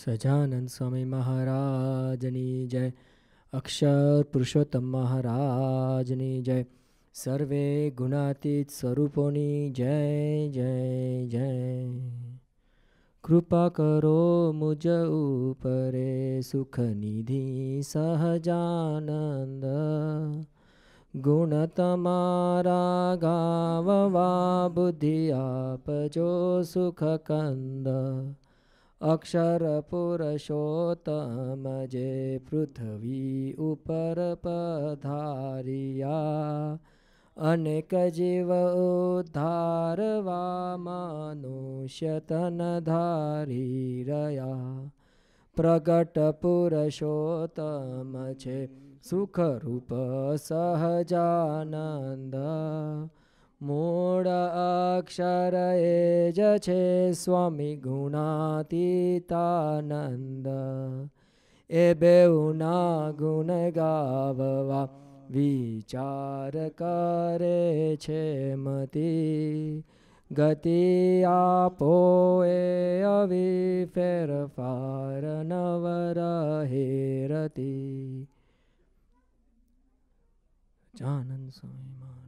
सजानंद स्वामी महाराजनी जय। अक्षर पुरुषोत्तम महाराजनी जय। सर्वे गुणातीत स्वरूपोनी जय जय जय। कृपा करो मुझ ऊपरे सुख निधि सहजानंद। गुण तमारा गाववा बुद्धि आपजो सुख कंद। अक्षर पुरुषोत्तम जे पृथ्वी ऊपर पधारिया। अनेक जीव उद्धारवा मनुष्य तन धारी रया। प्रगट पुरुषोत्तम छे सुख रूप सहजानंद। मूળ અક્ષર એ જ છે સ્વામી ગુણાતીતાનંદ। એ બેઉના ગુણ ગાવવા વિચાર કરે છે મતિ। ગતિ આપો એ અવિ ફેરફાર નવ રહે Rati. જાનંદ Swami Maharaj.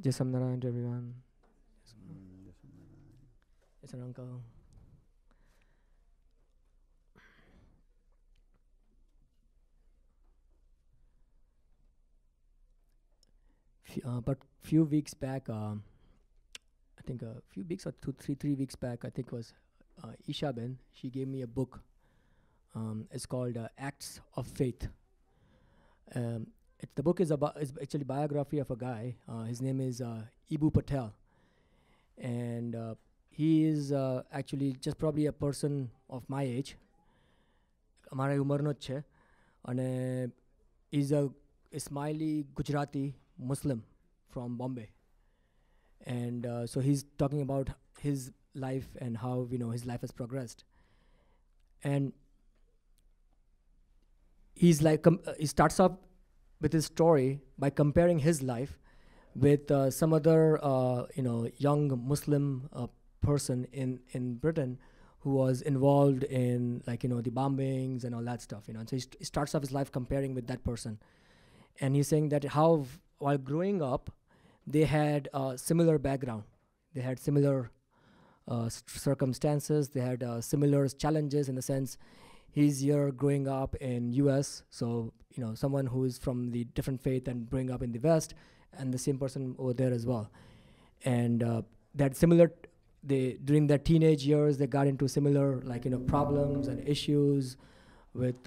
Jai Samnarayan to everyone. Yes, uncle. But few weeks back, I think a few weeks or 3 weeks back, I think it was Isha Ben. She gave me a book. It's called Acts of Faith. The book is actually biography of a guy. His name is Ibu Patel, and he is actually just probably a person of my age. Amara umarno chhe, and he's a Ismaili Gujarati Muslim from Bombay, and so he's talking about his life and how his life has progressed, and he's like he starts off with his story by comparing his life with some other young Muslim person in Britain who was involved in the bombings and all that stuff, So he starts off his life comparing with that person, and he's saying that how while growing up they had a similar background, they had similar circumstances, they had similar challenges in the sense he's here growing up in US, so someone who is from the different faith and growing up in the West, and the same person over there as well. And that similar, during their teenage years, they got into similar problems and issues with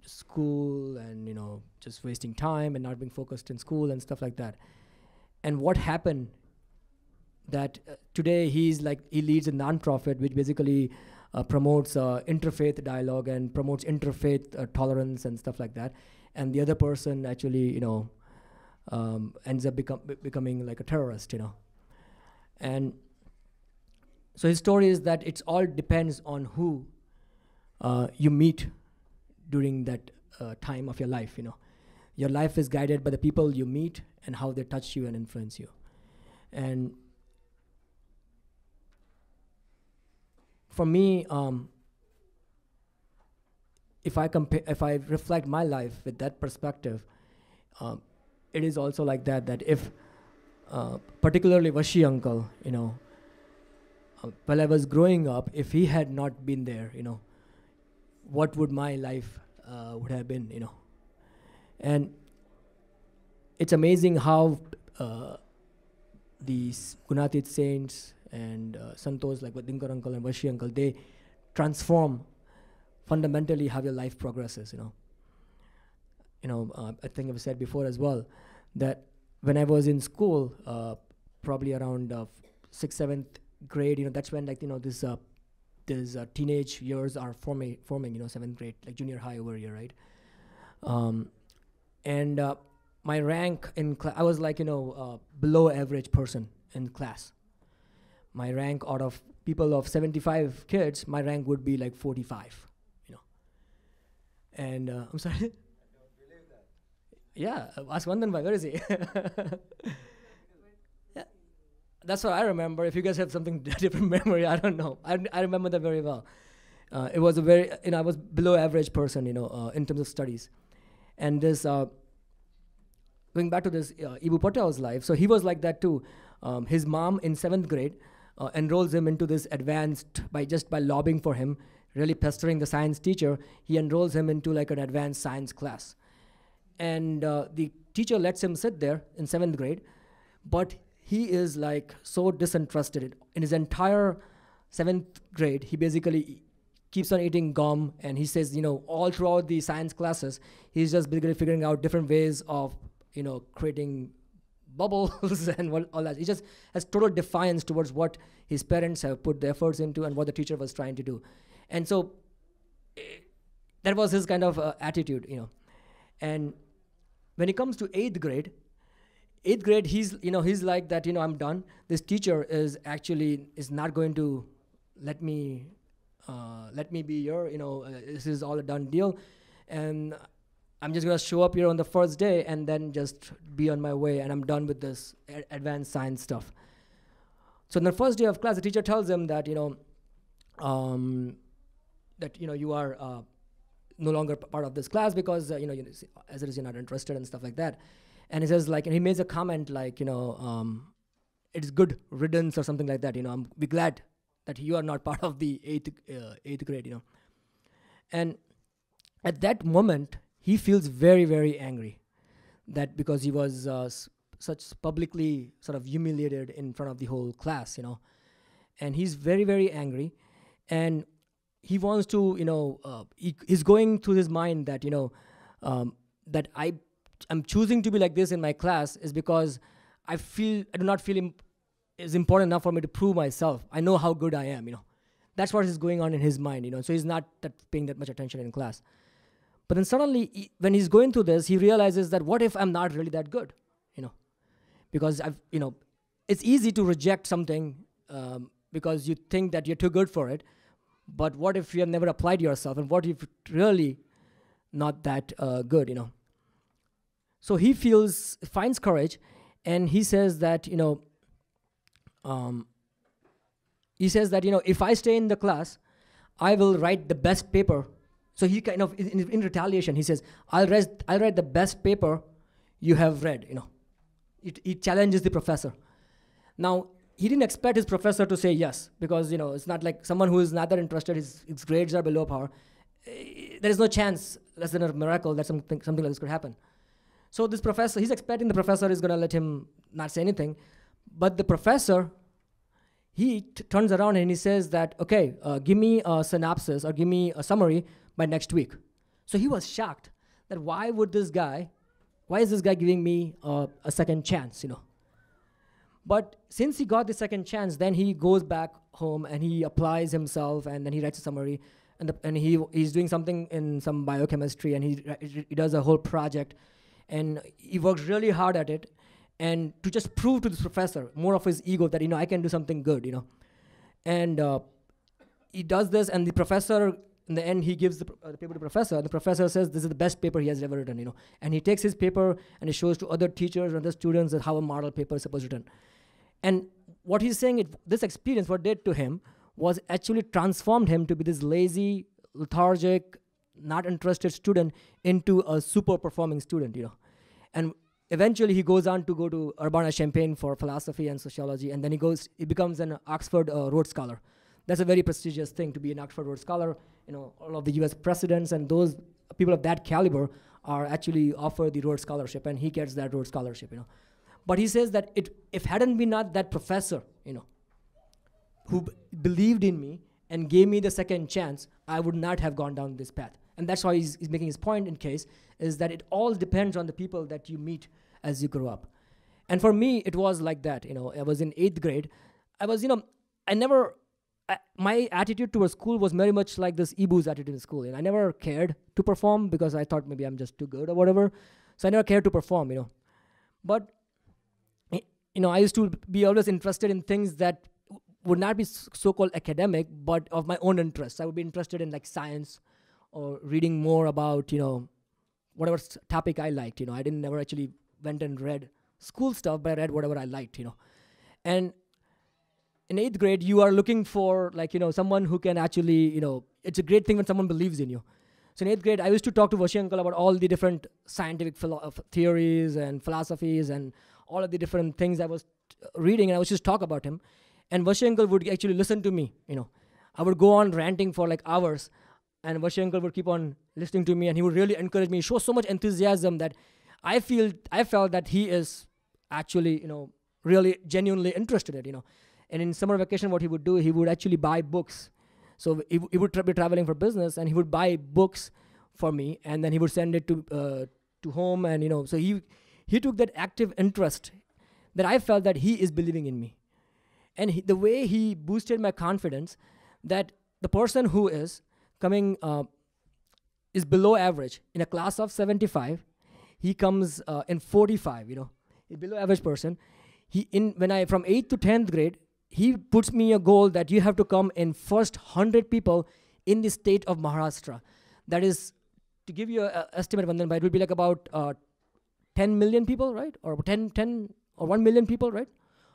school and just wasting time and not being focused in school and stuff like that. And what happened that today he leads a non-profit which basically promotes interfaith dialogue and promotes interfaith tolerance and stuff like that. And the other person actually, ends up becoming like a terrorist, And so his story is that it's all depends on who you meet during that time of your life, Your life is guided by the people you meet and how they touch you and influence you. And for me, if I reflect my life with that perspective, it is also like that if, particularly Vashi uncle, while I was growing up, if he had not been there, what would my life would have been, And it's amazing how these Gunatit saints and Santos like Vadinkar uncle and Vashi uncle, they transform fundamentally how your life progresses, I think I've said before as well that when I was in school, probably around 6th, 7th grade, that's when this teenage years are forming, 7th grade, like junior high over here, right? And my rank in class, I was below average person in class. My rank out of people of 75 kids, my rank would be like 45, And I'm sorry? I don't believe that. Yeah, ask Vandan Bhai, where is he? That's what I remember. If you guys have something different memory, I don't know. I remember that very well. It was a very, I was below average person, in terms of studies. And this, going back to this Ibu Patel's life, so he was like that too. His mom in 7th grade enrolls him into this advanced, by lobbying for him, really pestering the science teacher, he enrolls him into like an advanced science class. And the teacher lets him sit there in 7th grade, but he is like so disinterested. In his entire 7th grade, he basically keeps on eating gum, and he says, all throughout the science classes, he's just basically figuring out different ways of, creating bubbles and all that. He just has total defiance towards what his parents have put the efforts into and what the teacher was trying to do. And so that was his kind of attitude, And when it comes to 8th grade, he's like that, I'm done. This teacher is not going to let me be here, this is all a done deal. And I'm just going to show up here on the first day and then just be on my way, and I'm done with this advanced science stuff. So on the first day of class, the teacher tells him that, you are no longer part of this class because, as it is, you're not interested and stuff like that. And he says, and he makes a comment like, it's good riddance or something like that, I'm be glad that you are not part of the 8th grade, And at that moment, he feels very, very angry that because he was such publicly sort of humiliated in front of the whole class, And he's very, very angry. And he wants to, he's going through his mind that, that I'm choosing to be like this in my class is because I do not feel it's important enough for me to prove myself. I know how good I am, That's what is going on in his mind, So he's not paying that much attention in class. But then suddenly, when he's going through this, he realizes that what if I'm not really that good, Because it's easy to reject something because you think that you're too good for it. But what if you have never applied yourself, and what if really not that good, So he finds courage, and he says that, if I stay in the class, I will write the best paper. So he kind of, in retaliation, he says, I'll write the best paper you have read, He challenges the professor. Now, he didn't expect his professor to say yes, because, it's not like someone who is not that interested, his grades are below par. There is no chance, less than a miracle, that something like this could happen. So this professor, he's expecting the professor is going to let him not say anything. But the professor, he turns around and he says that, okay, give me a synopsis or give me a summary by next week. So he was shocked that why is this guy giving me a second chance, But since he got the second chance, then he goes back home and he applies himself, and then he writes a summary, and he's doing something in some biochemistry, and he does a whole project, and he works really hard at it, and to just prove to this professor more of his ego that I can do something good, and he does this, and the professor, in the end, he gives the paper to the professor, and the professor says this is the best paper he has ever written, and he takes his paper and he shows to other teachers and other students how a model paper is supposed to be written. And what he's saying, this experience, what did to him, was actually transformed him to be this lazy, lethargic, not interested student into a super performing student, And eventually he goes on to go to Urbana-Champaign for philosophy and sociology, and then he becomes an Oxford Rhodes Scholar. That's a very prestigious thing to be an Oxford Rhodes Scholar. All of the US presidents and those people of that caliber are actually offered the Rhodes Scholarship, and he gets that Rhodes Scholarship, But he says that if hadn't been not that professor, who believed in me and gave me the second chance, I would not have gone down this path. And that's why he's making his point in case, is that it all depends on the people that you meet as you grow up. And for me, it was like that. I was in 8th grade. I was, my attitude towards school was very much like this Ibu's attitude in school. I never cared to perform because I thought maybe I'm just too good or whatever. So I never cared to perform, But, I used to be always interested in things that would not be so-called academic, but of my own interests. I would be interested in like science or reading more about, whatever topic I liked. I never actually went and read school stuff, but I read whatever I liked, And in 8th grade, you are looking for like, someone who can actually, it's a great thing when someone believes in you. So in 8th grade, I used to talk to Vashi uncle about all the different scientific theories and philosophies and all of the different things I was reading, and I was just talk about him. And Vashi uncle would actually listen to me, I would go on ranting for like hours, and Vashi uncle would keep on listening to me, and he would really encourage me, show so much enthusiasm that I felt that he is actually, really genuinely interested in, And in summer vacation, what he would do, he would actually buy books. So he would be traveling for business, and he would buy books for me, and then he would send it to home, and so he took that active interest that I felt that he is believing in me, and the way he boosted my confidence that the person who is coming is below average in a class of 75, he comes in 45. He's below average person. From 8th to 10th grade, he puts me a goal that you have to come in first 100 people in the state of Maharashtra. That is, to give you an estimate, Vandan, it would be like about 10 million people, right? Or 10 or 1 million people, right?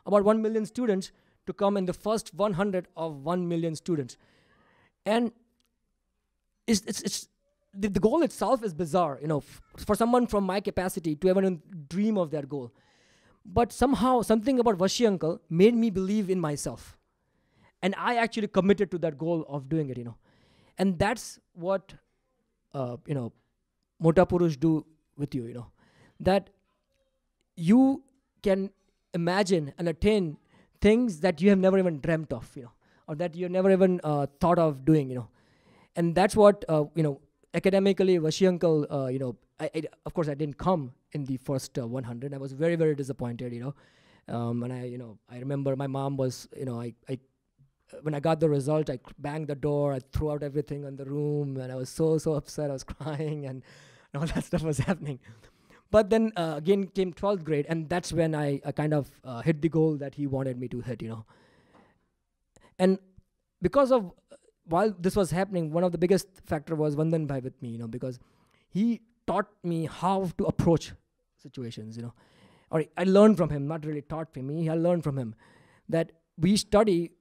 About 1 million students to come in the first 100 of 1 million students. And it's the goal itself is bizarre, for someone from my capacity to even dream of that goal. But somehow, something about Vashi uncle made me believe in myself. And I actually committed to that goal of doing it, And that's what, Mota Purush do with you, That you can imagine and attain things that you have never even dreamt of, or that you have never even thought of doing, And that's what, academically, Vashi uncle, I of course, I didn't come in the first 100. I was very, very disappointed, And I remember my mom was, when I got the result, I banged the door, I threw out everything in the room, and I was so upset. I was crying, and all that stuff was happening. But then again came 12th grade, and that's when I kind of hit the goal that he wanted me to hit, And because of, while this was happening, one of the biggest factor was Vandan Bhai with me, because he taught me how to approach situations, Or I learned from him, not really taught me, I learned from him that we study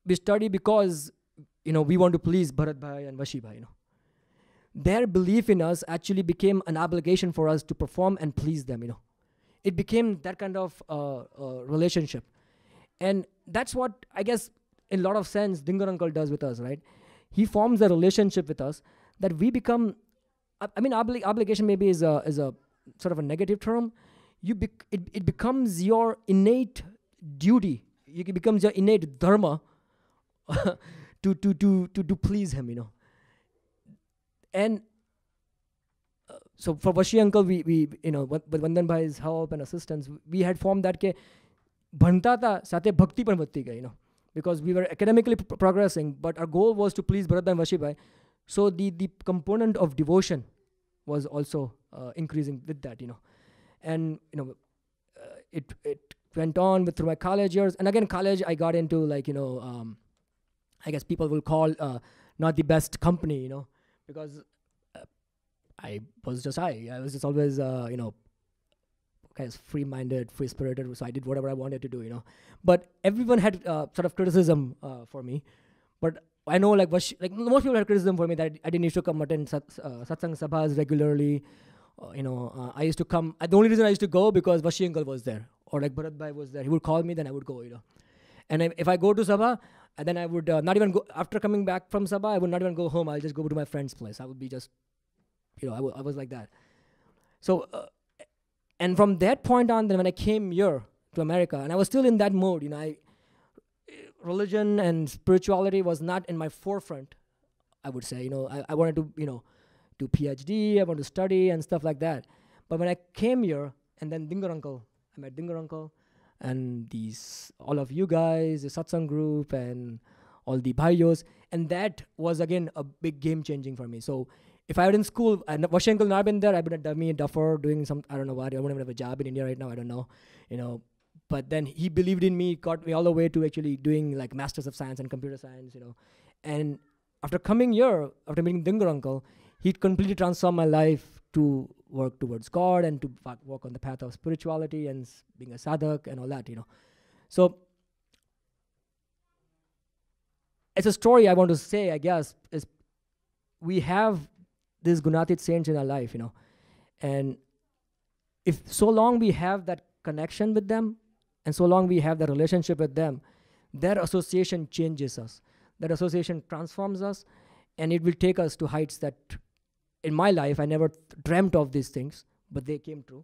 because, we want to please Viratbhai and Vashi Bhai, Their belief in us actually became an obligation for us to perform and please them, It became that kind of relationship. And that's what, I guess, in a lot of sense, Dingar uncle does with us, right? He forms a relationship with us that we become, obligation maybe is a sort of a negative term. It becomes your innate duty. It becomes your innate dharma to please him, And so for Vashi uncle, we with Vandan Bhai's help and assistance, we had formed that ke bhanta tha sate bhakti pan vatti gayi, because we were academically progressing, but our goal was to please Bharat and Vashi Bhai. So the component of devotion was also increasing with that, And, it went on through my college years. And again, college, I got into like, I guess people will call not the best company, because I was just I was just always, kind of free-minded, free-spirited, so I did whatever I wanted to do, But everyone had sort of criticism for me. But I know, like most people had criticism for me that I didn't used to come attend satsang sabhas regularly. I used to come. The only reason I used to go because Vashi uncle was there, or like Bharat Bhai was there. He would call me, then I would go, And if I go to Sabha, and then I would not even go, after coming back from Sabha, I would not even go home. I'll just go to my friend's place. I would be just, I was like that. So, and from that point on, then when I came here to America, and I was still in that mode, religion and spirituality was not in my forefront, I would say. I wanted to, do PhD, I wanted to study and stuff like that. But when I came here, and then Dingar uncle, I met Dingar uncle, and all of you guys, the satsang group, and all the bhaios, and that was again a big game changing for me. So if I were in school, and Vashi uncle not been there, I've been a dummy, duffer, doing some, I don't know what, I wouldn't even have a job in India right now, I don't know, But then he believed in me, got me all the way to actually doing like Masters of Science and Computer Science, And after coming here, after meeting Dingar uncle, he completely transformed my life to work towards God and to walk on the path of spirituality and being a sadhak and all that, So it's a story I want to say, I guess, is we have these Gunatit saints in our life, and if so long we have that connection with them, and so long we have that relationship with them, their association changes us. That association transforms us, and it will take us to heights that, in my life, I never dreamt of these things, but they came true.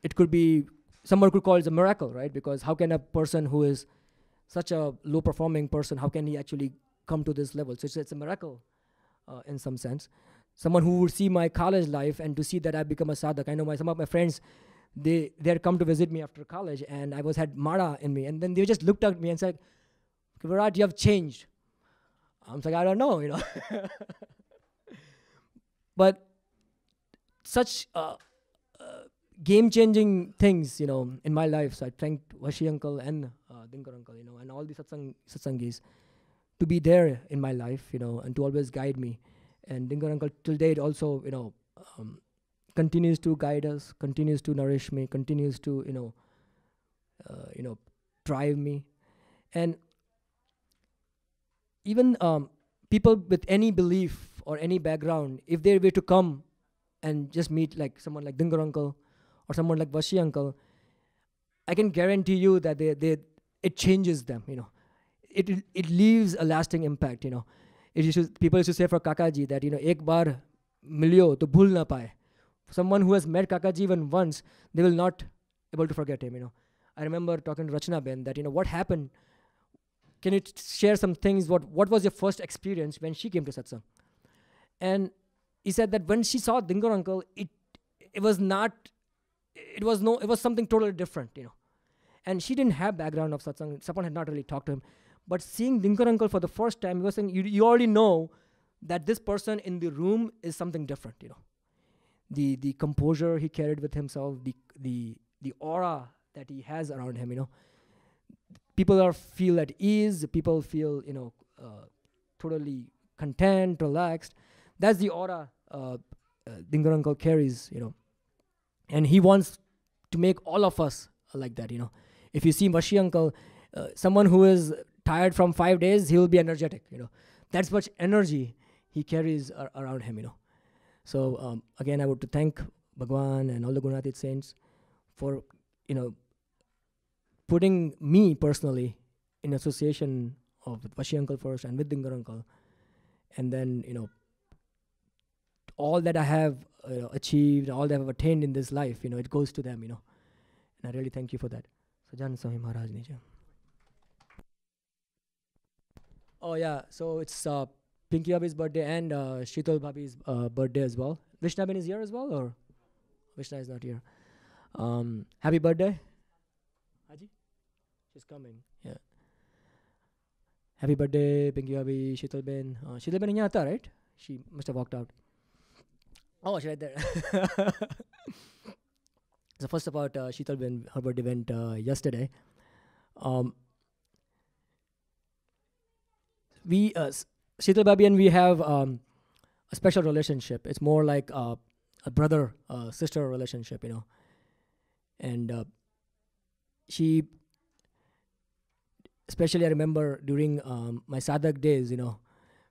It could be, someone could call it a miracle, right? Because how can a person who is such a low performing person, how can he actually come to this level? So it's a miracle in some sense. Someone who would see my college life and to see that I've become a sadhak. I know some of my friends, they had come to visit me after college, and I had Mara in me, and then they just looked at me and said, Virat, you have changed. I'm like, I don't know, But such game-changing things, in my life. So I thanked Vashi uncle and Dinkar uncle, and all the satsangis to be there in my life, and to always guide me. And Dinkar uncle till date also, continues to guide us, continues to nourish me, continues to, drive me. And even people with any belief or any background, if they were to come and just meet like someone like Dinkar uncle or someone like Vashi uncle, I can guarantee you that it changes them, It leaves a lasting impact, People used to say for Kakaji that, ek baar milyo to bhul na paye. Someone who has met Kakaji even once, they will not able to forget him, I remember talking to Rachna Ben that, what happened. Can you share some things? What was your first experience when she came to satsang? And he said that when she saw Dinkar uncle, it was something totally different, And she didn't have background of satsang. Sapan had not really talked to him. But seeing Dinkar uncle for the first time, he was saying, you already know that this person in the room is something different, The composure he carried with himself, the aura that he has around him, People feel at ease. People feel, totally content, relaxed. That's the aura Dinkar uncle carries, And he wants to make all of us like that, If you see Vashi uncle, someone who is tired from 5 days, he will be energetic, That's much energy he carries around him, So again, I would to thank Bhagwan and all the Gunatit saints for, putting me personally in association of Vashi uncle first and with Dinkar uncle. And then, all that I have achieved, all that I have attained in this life, it goes to them, And I really thank you for that. Sajan Swami Maharaj Nija. Oh yeah, so it's Pinky Abhi's birthday and Sheetal Bhabhi's birthday as well. Vishna Ben is here as well, or Vishna is not here? Happy birthday, Haji. She's coming. Yeah. Happy birthday, Pinky Abhi, Sheetal Ben. Sheetal Ben is here, right? She must have walked out. Oh, she's right there. So first about Sheetal Ben, her birthday went yesterday. We, Sheetal Bhabhi and we have a special relationship. It's more like a brother-sister relationship, And she, especially I remember during my sadhak days,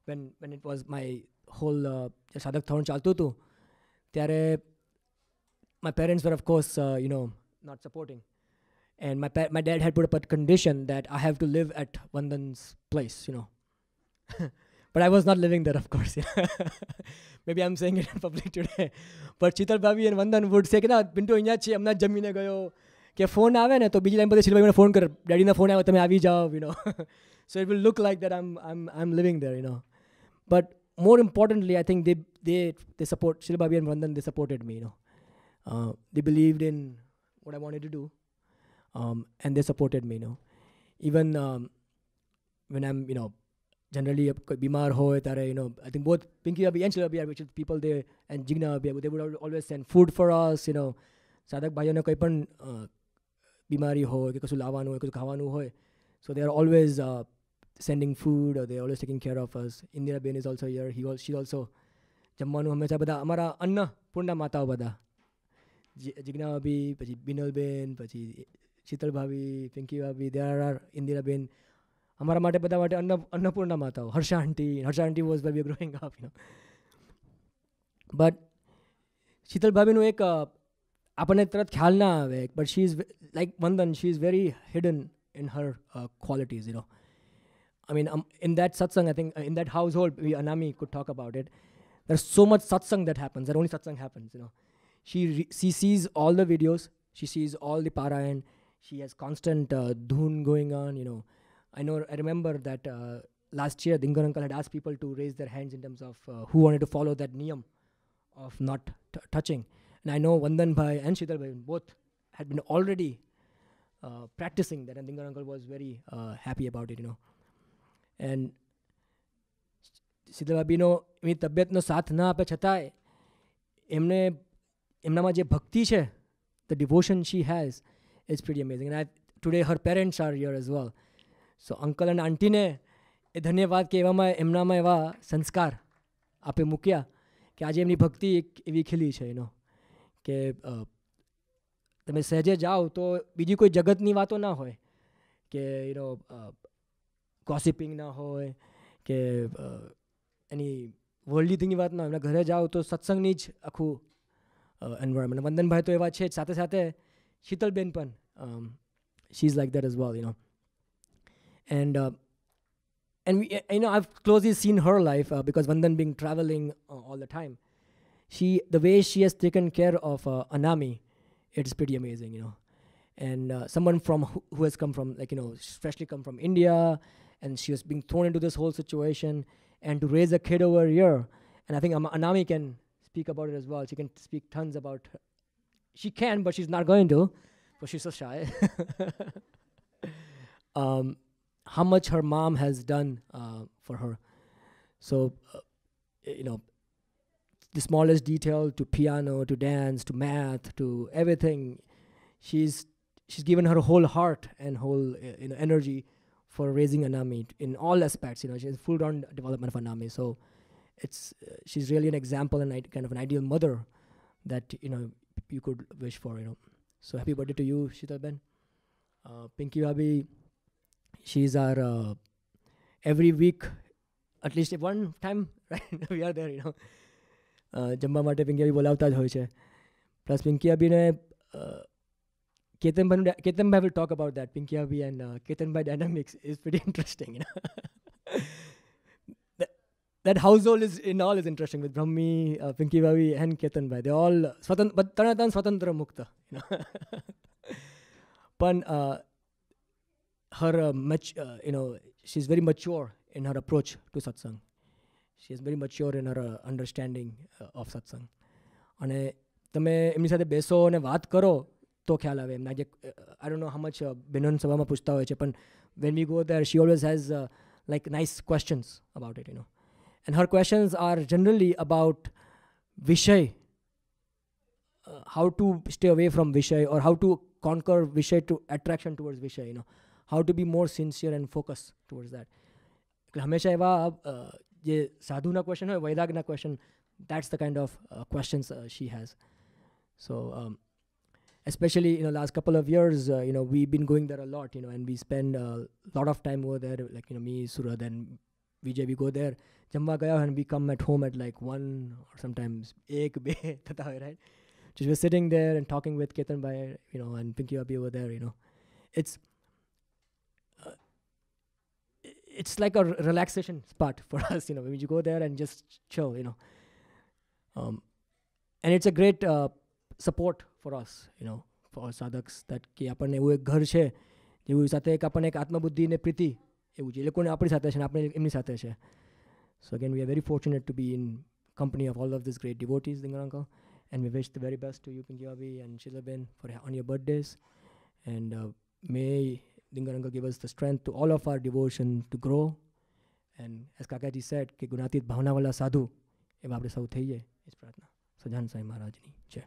when it was my whole sadhak thorn chaltu tu, tyare my parents were of course not supporting, and my dad had put up a condition that I have to live at Vandan's place, But I was not living there, of course. Maybe I'm saying it in public today. But Sheetal Bhabhi and Vandan would say, Pinto અહીંયા છે હમણાં જમીને ગયો કે phone આવે ને તો બીજી લાઈન પર શીતલ ભાઈ મને ફોન કરે ડેડીનો ફોન આવે તમે આવી જાઓ. So it will look like that I'm living there, But more importantly, I think they support Sheetal Bhabhi and Vandan. They supported me, They believed in what I wanted to do, and they supported me, Even when I'm generally bimar hoy tare, I think both Pinky Abhi and Sheetal Abhi, which is people there, and Jigna Abhi, they would always send food for us, સાધક ભાઈઓને કોઈ પણ બીમારી હોય કે કશું લાવવાનું હોય કશું ખાવાનું હોય, so they are always sending food, or they are always taking care of us. Indira Ben is also here. She also જમવાનું હંમેશા બધા અમારા અન્નપૂર્ણા માતાઓ બધા, Jigna Abhi, પછી બિનલ બેન, પછી Sheetal Bhabhi, Pinky Abhi, there are Indira Ben, અમારા માટે બધા માટે અન્નપૂર્ણા માતાઓ, Harsha aunty was where we growing up, but Sheetal ભાભીનું એક આપણને તરત ખ્યાલ ના આવે, but she is like Vandan, she is very hidden in her qualities, I mean, in that satsang, I think in that household, Anami could talk about it. There's so much satsang that happens, that only satsang happens, She sees all the videos, she sees all the parayan, she has constant dhoon going on, I remember that last year, Dingar uncle had asked people to raise their hands in terms of who wanted to follow that niyam of not touching. And I know Vandan Bhai and Sheetal Bhai both had been already practicing that, and Dingar uncle was very happy about it, And Sheetal Bhabીનો એમની તબિયતનો સાથ ના આપે છતાંય એમનામાં જે ભક્તિ છે, the devotion she has is pretty amazing. And today her parents are here as well. So uncle and auntie ને એ ધન્યવાદ કે એમનામાં એવા સંસ્કાર આપે મૂક્યા કે આજે એમની ભક્તિ એવી ખીલી છે, કે તમે સહેજે જાઓ તો બીજી કોઈ જગતની વાતો ના હોય, કે ગોસિપિંગ ના હોય, કે એની વર્લ્ડલી થિંગની વાત ના હોય. એમના ઘરે જાઓ તો સત્સંગની જ આખું એન્વાયરમેન્ટ. વંદનભાઈ તો એવા છે જ, સાથે સાથે શીતલબેન પણ she is like that as well, and we, I've closely seen her life because Vandan being traveling all the time, the way she has taken care of Anami, it's pretty amazing, And someone who has come from, freshly come from India, and she was being thrown into this whole situation, and to raise a kid over here. And I think Anami can speak about it as well. She can speak tons about her. She can, but she's not going to, because she's so shy. How much her mom has done for her. So, the smallest detail, to piano, to dance, to math, to everything, she's given her whole heart and whole energy for raising Anami in all aspects. She has full on development of Anami. So she's really an example and kind of an ideal mother that you could wish for. So happy birthday to you, Sheetal Ben. Pinky Bhabhi, she's our every week, at least one time, right? We are there, જમવા માટે પિંકી ભાઈ બોલાવતા જ હોય છે. Plus Pinky ભાઈને Ketanbhai will talk about that. Pinky Abhi and Ketanbhai dynamics is pretty interesting. That household is interesting with Brahmi, Pinky Abhi and Ketanbhai. They all but Tanatan Swatantra Mukta. But her, she's very mature in her approach to satsang. She is very mature in her understanding of satsang. અને તમે એમની સાથે બેસો અને વાત કરો તો ખ્યાલ આવે એમના જે I don't know how much બહેનોન સભામાં પૂછતા હોય છે, પણ when we go there, she always has like nice questions about it, And her questions are generally about Vishay, how to stay away from Vishay, or how to conquer Vishay to attraction towards Vishay, how to be more sincere and focus towards that. હંમેશા એવા જે સાધુના question હોય, વૈરાગના question, that's the kind of questions she has. So especially last couple of years, we've been going there a lot, and we spend a lot of time over there, like me, Surad and Vijay, we go there jamwa gaya, and we come at home at like 1 or sometimes 1 2 thata hai, right? Just we're sitting there and talking with Ketan Bhai, and Pinky Abhi over there. It's like a relaxation spot for us, when you go there and just chill, and it's a great support for us, for sadhaks, that કે આપણને એવું એક ઘર છે જેવું સાથે એક આપણને એક આત્મબુદ્ધિ ને પ્રીતિ એવું છે, એ લોકોને આપણી સાથે છે ને આપણે એમની સાથે છે. So again, we are very fortunate to be in company of all of these great devotees, Dingar uncle, and we wish the very best to you, Pinky Abhi and Sheila Ben, on your birthdays, and may Dingar uncle give us the strength to all of our devotion to grow, and as Kakaji said કે ગુણાતીત ભાવનાવાળા સાધુ એવા આપણે સૌ થઈએ, એ જ પ્રાર્થના. સજાન સાંઈ મહારાજની જય.